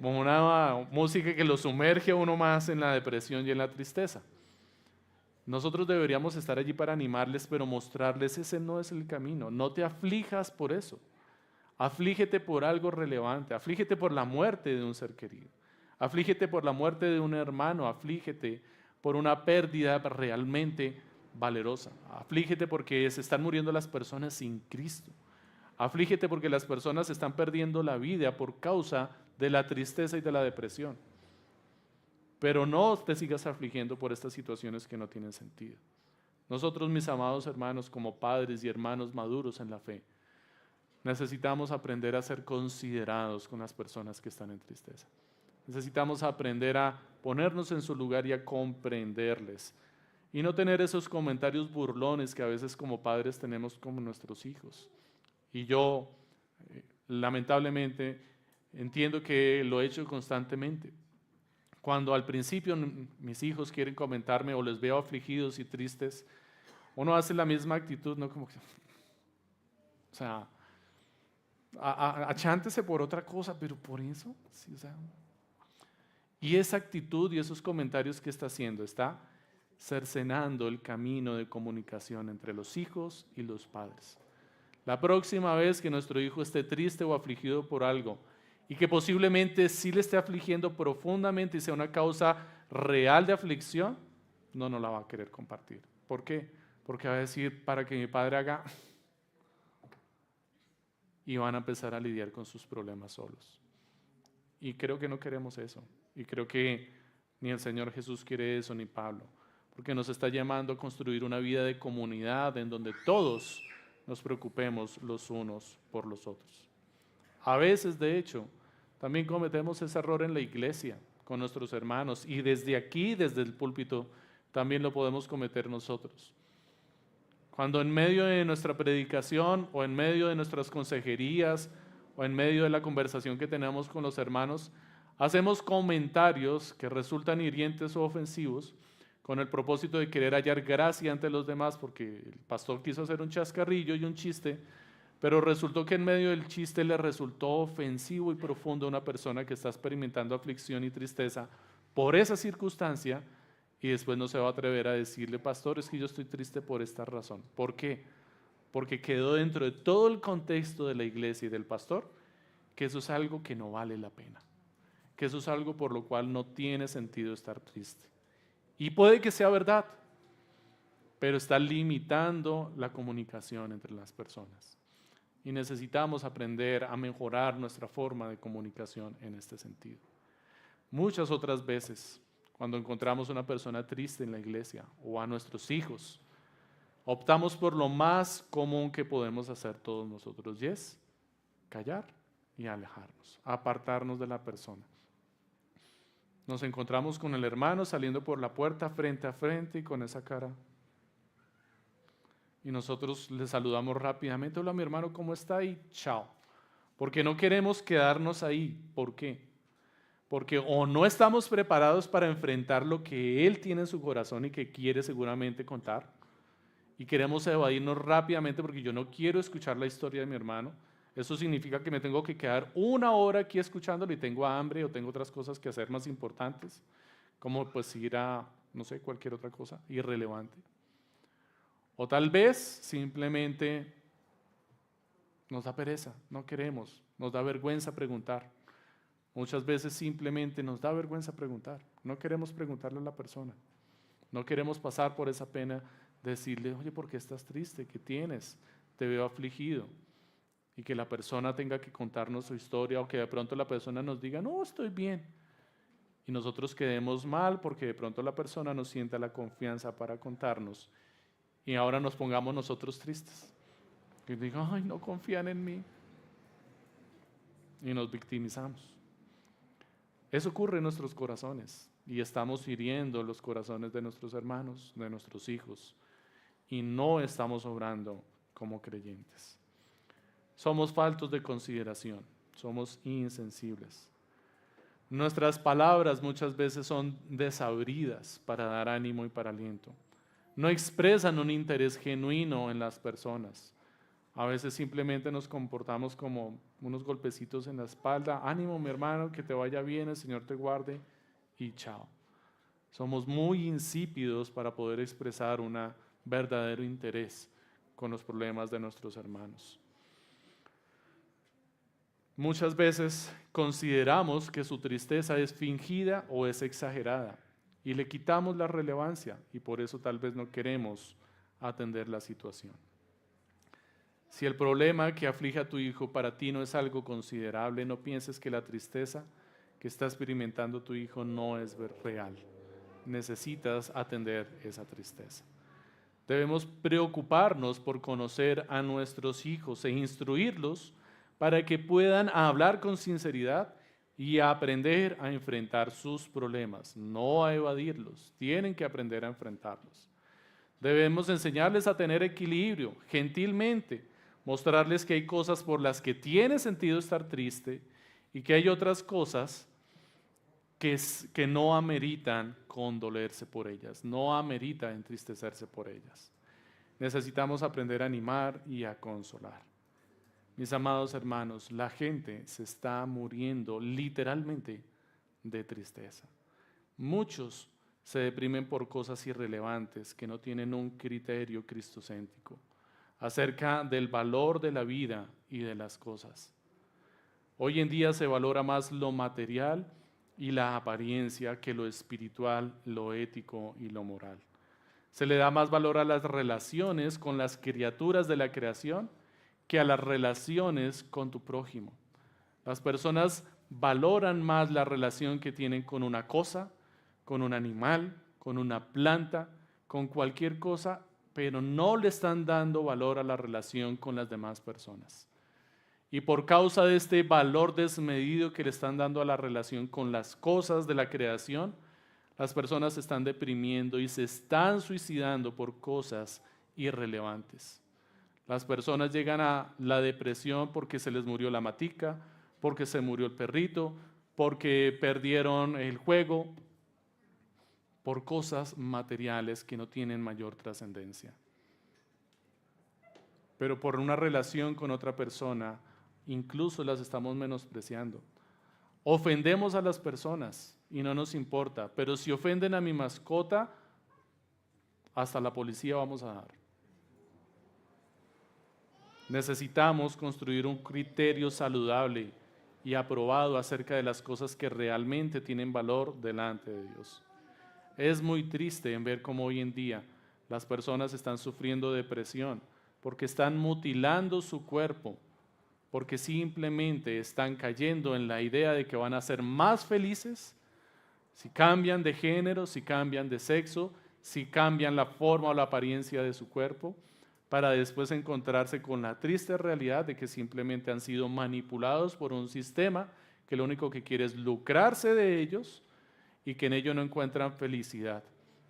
Speaker 1: Como una música que lo sumerge a uno más en la depresión y en la tristeza. Nosotros deberíamos estar allí para animarles, pero mostrarles ese no es el camino. No te aflijas por eso. Aflígete por algo relevante. Aflígete por la muerte de un ser querido. Aflígete por la muerte de un hermano. Aflígete por una pérdida realmente valerosa. Aflígete porque se están muriendo las personas sin Cristo. Aflígete porque las personas están perdiendo la vida por causa de la tristeza y de la depresión. pero no te sigas afligiendo por estas situaciones que no tienen sentido. Nosotros, mis amados hermanos, como padres y hermanos maduros en la fe, necesitamos aprender a ser considerados con las personas que están en tristeza. Necesitamos aprender a ponernos en su lugar y a comprenderles. Y no tener esos comentarios burlones que a veces como padres tenemos con nuestros hijos. Y yo, lamentablemente, entiendo que lo he hecho constantemente. Cuando al principio mis hijos quieren comentarme o les veo afligidos y tristes, uno hace la misma actitud, ¿no? Como que, o sea, achántese por otra cosa, pero por eso, sí, o sea. Y esa actitud y esos comentarios que está haciendo, está cercenando el camino de comunicación entre los hijos y los padres. La próxima vez que nuestro hijo esté triste o afligido por algo, y que posiblemente sí le esté afligiendo profundamente y sea una causa real de aflicción, no la va a querer compartir. ¿Por qué? Porque va a decir, para que mi padre haga, y van a empezar a lidiar con sus problemas solos. Y creo que no queremos eso. Y creo que ni el Señor Jesús quiere eso, ni Pablo, porque nos está llamando a construir una vida de comunidad en donde todos nos preocupemos los unos por los otros. A veces, de hecho, también cometemos ese error en la iglesia con nuestros hermanos, y desde aquí, desde el púlpito, también lo podemos cometer nosotros. Cuando en medio de nuestra predicación o en medio de nuestras consejerías o en medio de la conversación que tenemos con los hermanos, hacemos comentarios que resultan hirientes o ofensivos con el propósito de querer hallar gracia ante los demás, porque el pastor quiso hacer un chascarrillo y un chiste, pero resultó que en medio del chiste le resultó ofensivo y profundo a una persona que está experimentando aflicción y tristeza por esa circunstancia, y después no se va a atrever a decirle, pastor, es que yo estoy triste por esta razón. ¿Por qué? Porque quedó dentro de todo el contexto de la iglesia y del pastor que eso es algo que no vale la pena, que eso es algo por lo cual no tiene sentido estar triste. Y puede que sea verdad, pero está limitando la comunicación entre las personas. Y necesitamos aprender a mejorar nuestra forma de comunicación en este sentido. Muchas otras veces, cuando encontramos una persona triste en la iglesia o a nuestros hijos, optamos por lo más común que podemos hacer todos nosotros, y es callar y alejarnos, apartarnos de la persona. Nos encontramos con el hermano saliendo por la puerta frente a frente y con esa cara. Y nosotros le saludamos rápidamente, hola mi hermano, ¿cómo está? Y chao. Porque no queremos quedarnos ahí. ¿Por qué? Porque o no estamos preparados para enfrentar lo que él tiene en su corazón y que quiere seguramente contar, y queremos evadirnos rápidamente porque yo no quiero escuchar la historia de mi hermano. Eso significa que me tengo que quedar una hora aquí escuchándolo y tengo hambre o tengo otras cosas que hacer más importantes, como pues ir a, no sé, cualquier otra cosa irrelevante. O tal vez simplemente nos da pereza, no queremos, nos da vergüenza preguntar. Muchas veces simplemente nos da vergüenza preguntar, no queremos preguntarle a la persona, no queremos pasar por esa pena de decirle, oye, ¿por qué estás triste? ¿Qué tienes? Te veo afligido. Y que la persona tenga que contarnos su historia, o que de pronto la persona nos diga, no, estoy bien. Y nosotros quedemos mal porque de pronto la persona no sienta la confianza para contarnos. Y ahora nos pongamos nosotros tristes. Y digo, ay, no confían en mí. Y nos victimizamos. Eso ocurre en nuestros corazones. Y estamos hiriendo los corazones de nuestros hermanos, de nuestros hijos. Y no estamos obrando como creyentes. Somos faltos de consideración. Somos insensibles. Nuestras palabras muchas veces son desabridas para dar ánimo y para aliento. No expresan un interés genuino en las personas. A veces simplemente nos comportamos como unos golpecitos en la espalda. Ánimo, mi hermano, que te vaya bien, el Señor te guarde, y chao. Somos muy insípidos para poder expresar un verdadero interés con los problemas de nuestros hermanos. Muchas veces consideramos que su tristeza es fingida o es exagerada y le quitamos la relevancia, y por eso tal vez no queremos atender la situación. Si el problema que aflige a tu hijo para ti no es algo considerable, no pienses que la tristeza que está experimentando tu hijo no es real. Necesitas atender esa tristeza. Debemos preocuparnos por conocer a nuestros hijos e instruirlos para que puedan hablar con sinceridad y aprender a enfrentar sus problemas, no a evadirlos. Tienen que aprender a enfrentarlos. Debemos enseñarles a tener equilibrio, gentilmente, mostrarles que hay cosas por las que tiene sentido estar triste y que hay otras cosas que no ameritan condolerse por ellas, no amerita entristecerse por ellas. Necesitamos aprender a animar y a consolar. Mis amados hermanos, la gente se está muriendo literalmente de tristeza. Muchos se deprimen por cosas irrelevantes que no tienen un criterio cristocéntrico acerca del valor de la vida y de las cosas. Hoy en día se valora más lo material y la apariencia que lo espiritual, lo ético y lo moral. Se le da más valor a las relaciones con las criaturas de la creación que a las relaciones con tu prójimo. Las personas valoran más la relación que tienen con una cosa, con un animal, con una planta, con cualquier cosa, pero no le están dando valor a la relación con las demás personas. Y por causa de este valor desmedido que le están dando a la relación con las cosas de la creación, las personas se están deprimiendo y se están suicidando por cosas irrelevantes. Las personas llegan a la depresión porque se les murió la matica, porque se murió el perrito, porque perdieron el juego, por cosas materiales que no tienen mayor trascendencia. Pero por una relación con otra persona, incluso las estamos menospreciando. Ofendemos a las personas y no nos importa, pero si ofenden a mi mascota, hasta la policía vamos a dar. Necesitamos construir un criterio saludable y aprobado acerca de las cosas que realmente tienen valor delante de Dios. Es muy triste en ver cómo hoy en día las personas están sufriendo depresión porque están mutilando su cuerpo, porque simplemente están cayendo en la idea de que van a ser más felices si cambian de género, si cambian de sexo, si cambian la forma o la apariencia de su cuerpo, para después encontrarse con la triste realidad de que simplemente han sido manipulados por un sistema que lo único que quiere es lucrarse de ellos y que en ello no encuentran felicidad.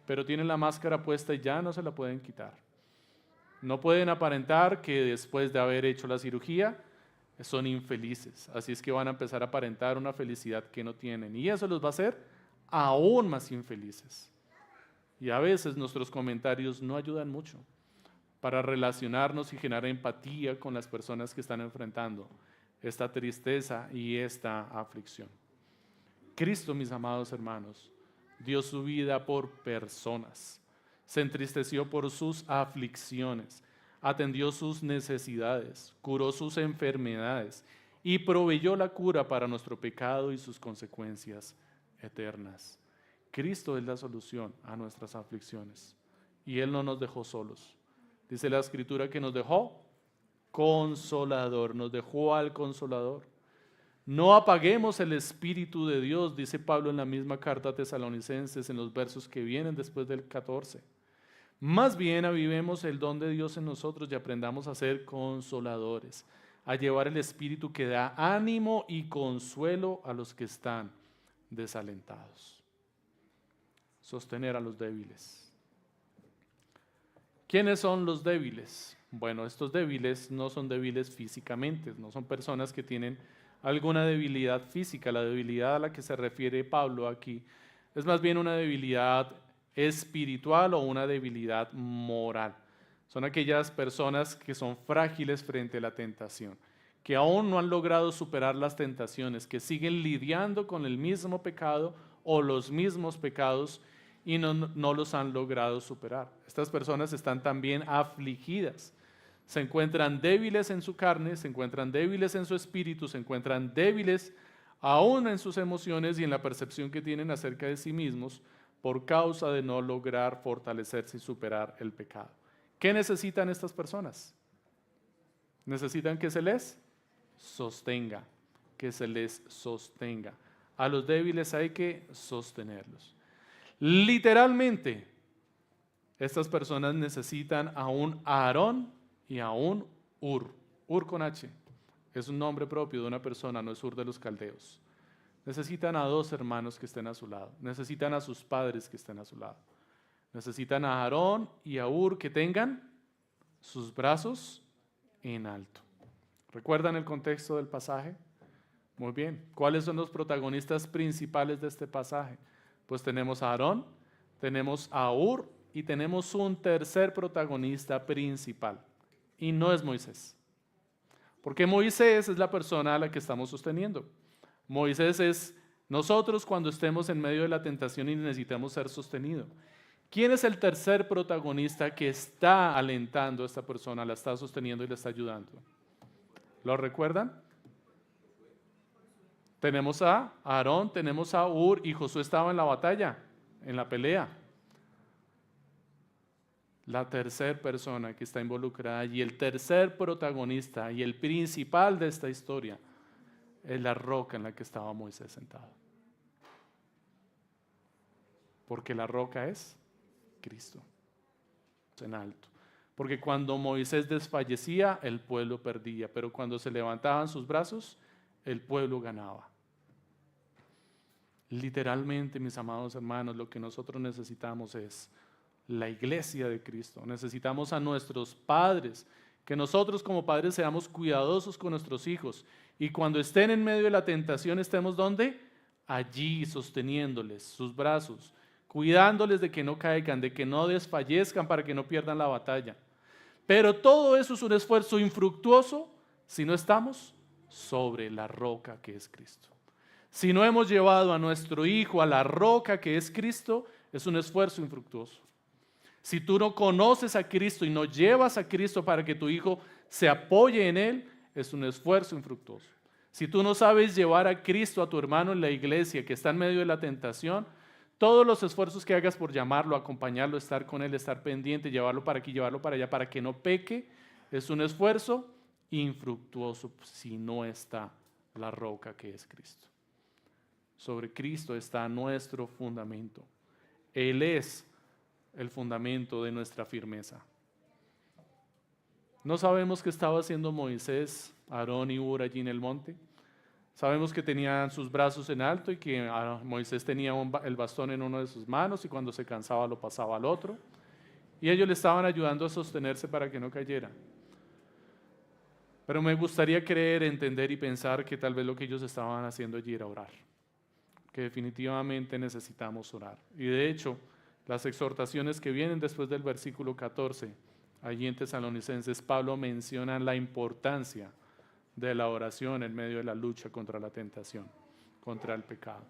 Speaker 1: Pero tienen la máscara puesta y ya no se la pueden quitar. No pueden aparentar que después de haber hecho la cirugía son infelices. Así es que van a empezar a aparentar una felicidad que no tienen. Y eso los va a hacer aún más infelices. Y a veces nuestros comentarios no ayudan mucho para relacionarnos y generar empatía con las personas que están enfrentando esta tristeza y esta aflicción. Cristo, mis amados hermanos, dio su vida por personas, se entristeció por sus aflicciones, atendió sus necesidades, curó sus enfermedades y proveyó la cura para nuestro pecado y sus consecuencias eternas. Cristo es la solución a nuestras aflicciones y Él no nos dejó solos. Dice la Escritura que nos dejó consolador, nos dejó al consolador. No apaguemos el Espíritu de Dios, dice Pablo en la misma carta a Tesalonicenses, en los versos que vienen después del 14. Más bien avivemos el don de Dios en nosotros y aprendamos a ser consoladores, a llevar el Espíritu que da ánimo y consuelo a los que están desalentados. Sostener a los débiles. ¿Quiénes son los débiles? Bueno, estos débiles no son débiles físicamente, no son personas que tienen alguna debilidad física. La debilidad a la que se refiere Pablo aquí es más bien una debilidad espiritual o una debilidad moral. Son aquellas personas que son frágiles frente a la tentación, que aún no han logrado superar las tentaciones, que siguen lidiando con el mismo pecado o los mismos pecados y no los han logrado superar. Estas personas están también afligidas. Se encuentran débiles en su carne, se encuentran débiles en su espíritu, se encuentran débiles aún en sus emociones y en la percepción que tienen acerca de sí mismos por causa de no lograr fortalecerse y superar el pecado. ¿Qué necesitan estas personas? Necesitan que se les sostenga, que se les sostenga. a los débiles hay que sostenerlos. Literalmente, estas personas necesitan a un Aarón y a un Ur. Ur con H. Es un nombre propio de una persona, no es Ur de los caldeos. Necesitan a dos hermanos que estén a su lado. Necesitan a sus padres que estén a su lado. Necesitan a Aarón y a Ur que tengan sus brazos en alto. ¿Recuerdan el contexto del pasaje? Muy bien. ¿Cuáles son los protagonistas principales de este pasaje? Pues tenemos a Aarón, tenemos a Ur y tenemos un tercer protagonista principal. Y no es Moisés. Porque Moisés es la persona a la que estamos sosteniendo. Moisés es nosotros cuando estemos en medio de la tentación y necesitamos ser sostenidos. ¿Quién es el tercer protagonista que está alentando a esta persona, la está sosteniendo y le está ayudando? ¿Lo recuerdan? Tenemos a Aarón, tenemos a Ur y Josué estaba en la batalla, en la pelea. La tercera persona que está involucrada y el tercer protagonista y el principal de esta historia es la roca en la que estaba Moisés sentado. Porque la roca es Cristo, en alto. Porque cuando Moisés desfallecía, el pueblo perdía, pero cuando se levantaban sus brazos, el pueblo ganaba. Literalmente, mis amados hermanos, lo que nosotros necesitamos es la iglesia de Cristo. Necesitamos a nuestros padres, que nosotros como padres seamos cuidadosos con nuestros hijos y cuando estén en medio de la tentación estemos ¿dónde? Allí sosteniéndoles sus brazos, cuidándoles de que no caigan, de que no desfallezcan para que no pierdan la batalla. Pero todo eso es un esfuerzo infructuoso si no estamos sobre la roca que es Cristo. Si no hemos llevado a nuestro hijo a la roca que es Cristo, es un esfuerzo infructuoso. Si tú no conoces a Cristo y no llevas a Cristo para que tu hijo se apoye en él, es un esfuerzo infructuoso. Si tú no sabes llevar a Cristo a tu hermano en la iglesia que está en medio de la tentación, todos los esfuerzos que hagas por llamarlo, acompañarlo, estar con él, estar pendiente, llevarlo para aquí, llevarlo para allá, para que no peque, es un esfuerzo infructuoso si no está la roca que es Cristo. Sobre Cristo está nuestro fundamento. Él es el fundamento de nuestra firmeza. No sabemos qué estaba haciendo Moisés, Aarón y Ur allí en el monte. Sabemos que tenían sus brazos en alto y que Moisés tenía el bastón en una de sus manos y cuando se cansaba lo pasaba al otro. Y ellos le estaban ayudando a sostenerse para que no cayera. Pero me gustaría creer, entender y pensar que tal vez lo que ellos estaban haciendo allí era orar. Que definitivamente necesitamos orar. Y de hecho, las exhortaciones que vienen después del versículo 14, allí en Tesalonicenses, Pablo menciona la importancia de la oración en medio de la lucha contra la tentación, contra el pecado.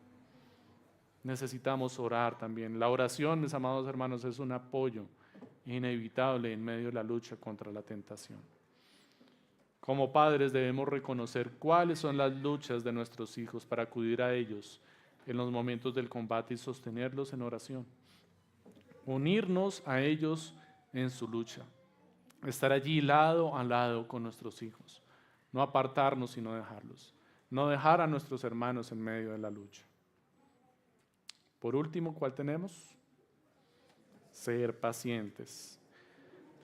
Speaker 1: Necesitamos orar también. La oración, mis amados hermanos, es un apoyo inevitable en medio de la lucha contra la tentación. Como padres debemos reconocer cuáles son las luchas de nuestros hijos para acudir a ellos en los momentos del combate y sostenerlos en oración. Unirnos a ellos en su lucha. Estar allí lado a lado con nuestros hijos. No apartarnos sino dejarlos. No dejar a nuestros hermanos en medio de la lucha. Por último, ¿cuál tenemos? Ser pacientes.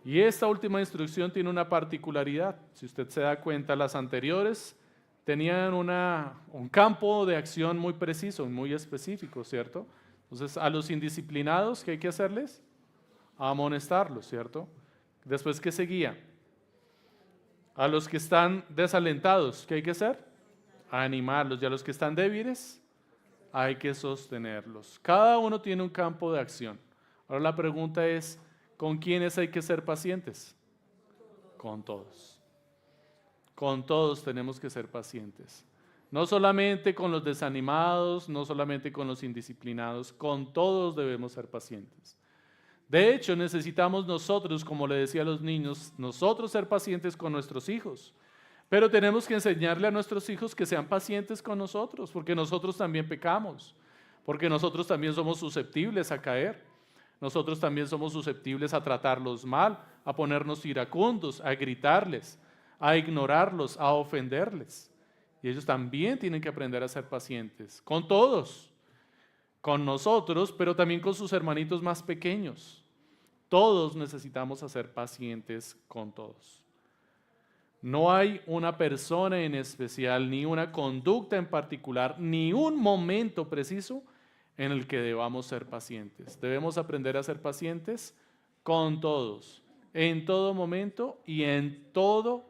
Speaker 1: Y esta última instrucción tiene una particularidad. Si usted se da cuenta, las anteriores tenían un campo de acción muy preciso, muy específico, ¿cierto? Entonces, a los indisciplinados, ¿qué hay que hacerles? Amonestarlos, ¿cierto? Después, ¿qué seguía? A los que están desalentados, ¿qué hay que hacer? Animarlos. Y a los que están débiles, hay que sostenerlos. Cada uno tiene un campo de acción. Ahora la pregunta es, ¿con quiénes hay que ser pacientes? Con todos. Con todos tenemos que ser pacientes. No solamente con los desanimados, no solamente con los indisciplinados, con todos debemos ser pacientes. De hecho, necesitamos nosotros, como le decía a los niños, nosotros ser pacientes con nuestros hijos. Pero tenemos que enseñarle a nuestros hijos que sean pacientes con nosotros, porque nosotros también pecamos, porque nosotros también somos susceptibles a caer. Nosotros también somos susceptibles a tratarlos mal, a ponernos iracundos, a gritarles, a ignorarlos, a ofenderles. Y ellos también tienen que aprender a ser pacientes, con todos, con nosotros, pero también con sus hermanitos más pequeños. Todos necesitamos ser pacientes con todos. No hay una persona en especial, ni una conducta en particular, ni un momento preciso en el que debamos ser pacientes. Debemos aprender a ser pacientes con todos, en todo momento y en todo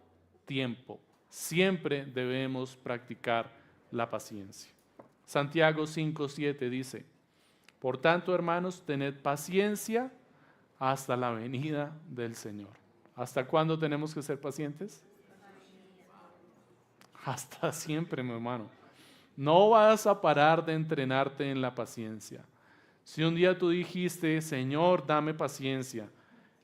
Speaker 1: tiempo. Siempre debemos practicar la paciencia. Santiago 5:7 dice: por tanto, hermanos, tened paciencia hasta la venida del Señor. ¿Hasta cuándo tenemos que ser pacientes? Hasta siempre, mi hermano. No vas a parar de entrenarte en la paciencia. Si un día tú dijiste, Señor, dame paciencia,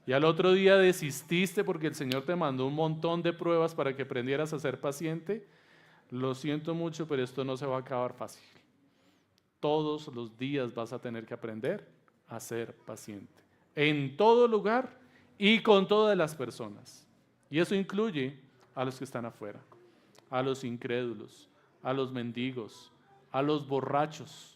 Speaker 1: y al otro día desististe porque el Señor te mandó un montón de pruebas para que aprendieras a ser paciente, lo siento mucho, pero esto no se va a acabar fácil. Todos los días vas a tener que aprender a ser paciente, en todo lugar y con todas las personas. Y eso incluye a los que están afuera, a los incrédulos, a los mendigos, a los borrachos.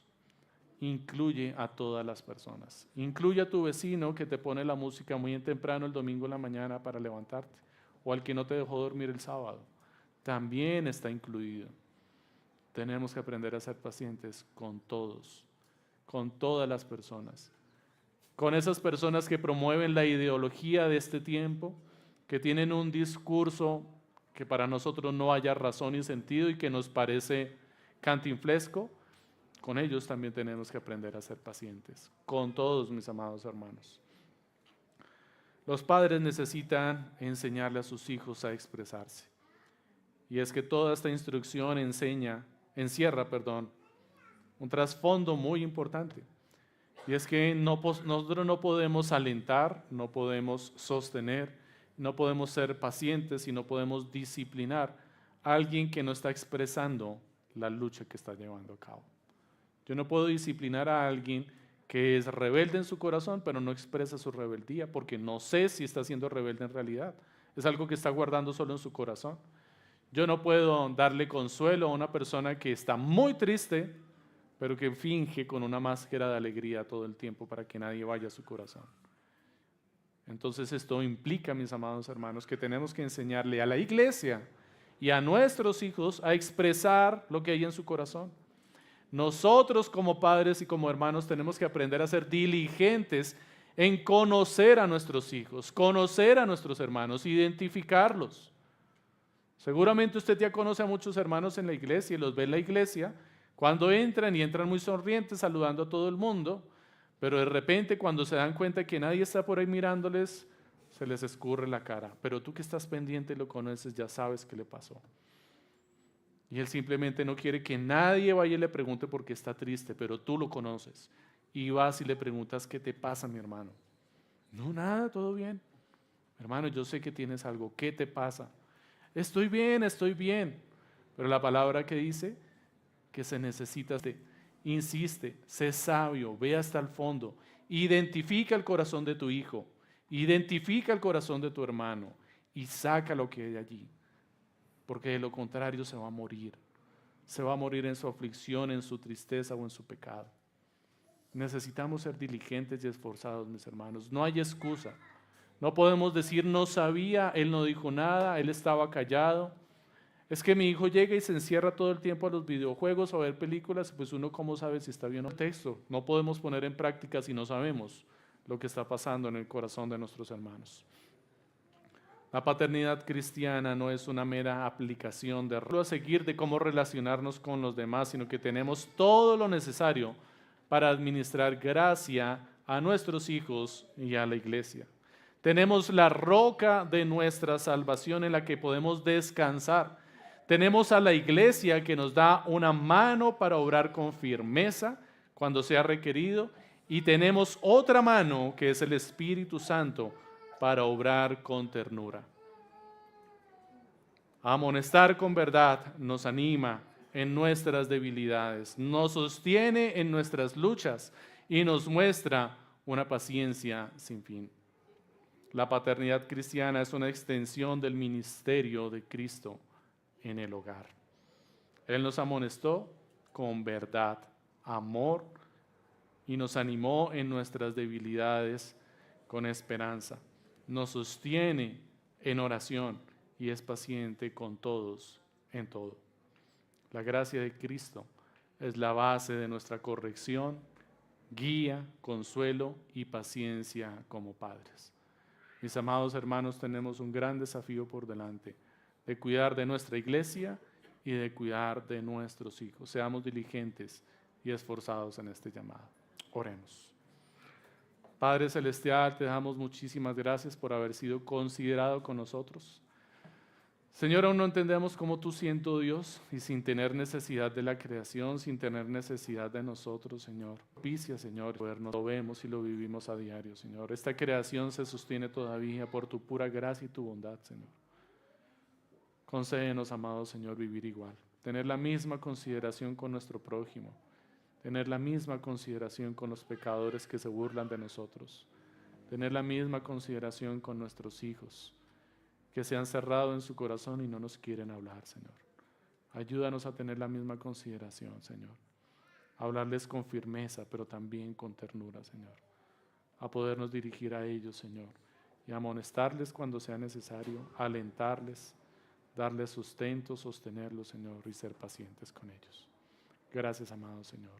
Speaker 1: Incluye a todas las personas. Incluye a tu vecino que te pone la música muy temprano el domingo en la mañana para levantarte, o al que no te dejó dormir el sábado. También está incluido. Tenemos que aprender a ser pacientes con todos, con todas las personas. Con esas personas que promueven la ideología de este tiempo, que tienen un discurso que para nosotros no haya razón y sentido y que nos parece cantinflesco, con ellos también tenemos que aprender a ser pacientes, con todos, mis amados hermanos. Los padres necesitan enseñarle a sus hijos a expresarse. Y es que toda esta instrucción encierra un trasfondo muy importante. Y es que nosotros no podemos alentar, no podemos sostener, no podemos ser pacientes y no podemos disciplinar a alguien que no está expresando la lucha que está llevando a cabo. Yo no puedo disciplinar a alguien que es rebelde en su corazón, pero no expresa su rebeldía, porque no sé si está siendo rebelde en realidad. Es algo que está guardando solo en su corazón. Yo no puedo darle consuelo a una persona que está muy triste, pero que finge con una máscara de alegría todo el tiempo para que nadie vaya a su corazón. Entonces esto implica, mis amados hermanos, que tenemos que enseñarle a la iglesia y a nuestros hijos a expresar lo que hay en su corazón. Nosotros como padres y como hermanos tenemos que aprender a ser diligentes en conocer a nuestros hijos, conocer a nuestros hermanos, identificarlos. Seguramente usted ya conoce a muchos hermanos en la iglesia y los ve en la iglesia cuando entran y entran muy sonrientes saludando a todo el mundo, pero de repente cuando se dan cuenta que nadie está por ahí mirándoles, se les escurre la cara. Pero tú que estás pendiente y lo conoces ya sabes qué le pasó. Y él simplemente no quiere que nadie vaya y le pregunte por qué está triste, pero tú lo conoces. Y vas y le preguntas, ¿qué te pasa, mi hermano? No, nada, todo bien. Hermano, yo sé que tienes algo, ¿qué te pasa? Estoy bien, estoy bien. Pero la palabra que dice que se necesita, insiste, sé sabio, ve hasta el fondo, identifica el corazón de tu hijo, identifica el corazón de tu hermano y saca lo que hay allí. Porque de lo contrario se va a morir. Se va a morir en su aflicción, en su tristeza o en su pecado. Necesitamos ser diligentes y esforzados, mis hermanos. No hay excusa. No podemos decir no sabía, él no dijo nada, él estaba callado. Es que mi hijo llega y se encierra todo el tiempo a los videojuegos o a ver películas, pues uno cómo sabe si está bien o no. Texto. No podemos poner en práctica si no sabemos lo que está pasando en el corazón de nuestros hermanos. La paternidad cristiana no es una mera aplicación de a seguir de cómo relacionarnos con los demás, sino que tenemos todo lo necesario para administrar gracia a nuestros hijos y a la iglesia. Tenemos la roca de nuestra salvación en la que podemos descansar. Tenemos a la iglesia que nos da una mano para obrar con firmeza cuando sea requerido, y tenemos otra mano que es el Espíritu Santo para obrar con ternura. Amonestar con verdad nos anima en nuestras debilidades, nos sostiene en nuestras luchas y nos muestra una paciencia sin fin. La paternidad cristiana es una extensión del ministerio de Cristo en el hogar. Él nos amonestó con verdad, amor, y nos animó en nuestras debilidades con esperanza. Nos sostiene en oración y es paciente con todos en todo. La gracia de Cristo es la base de nuestra corrección, guía, consuelo y paciencia como padres. Mis amados hermanos, tenemos un gran desafío por delante, de cuidar de nuestra iglesia y de cuidar de nuestros hijos. Seamos diligentes y esforzados en este llamado. Oremos. Padre Celestial, te damos muchísimas gracias por haber sido considerado con nosotros. Señor, aún no entendemos cómo tú, siendo Dios y sin tener necesidad de la creación, sin tener necesidad de nosotros, Señor, propicia, Señor, lo vemos y lo vivimos a diario, Señor. Esta creación se sostiene todavía por tu pura gracia y tu bondad, Señor. Concédenos, amado Señor, vivir igual, tener la misma consideración con nuestro prójimo, tener la misma consideración con los pecadores que se burlan de nosotros, tener la misma consideración con nuestros hijos, que se han cerrado en su corazón y no nos quieren hablar, Señor. Ayúdanos a tener la misma consideración, Señor. A hablarles con firmeza, pero también con ternura, Señor. A podernos dirigir a ellos, Señor, y amonestarles cuando sea necesario, alentarles, darles sustento, sostenerlos, Señor, y ser pacientes con ellos. Gracias, amado Señor.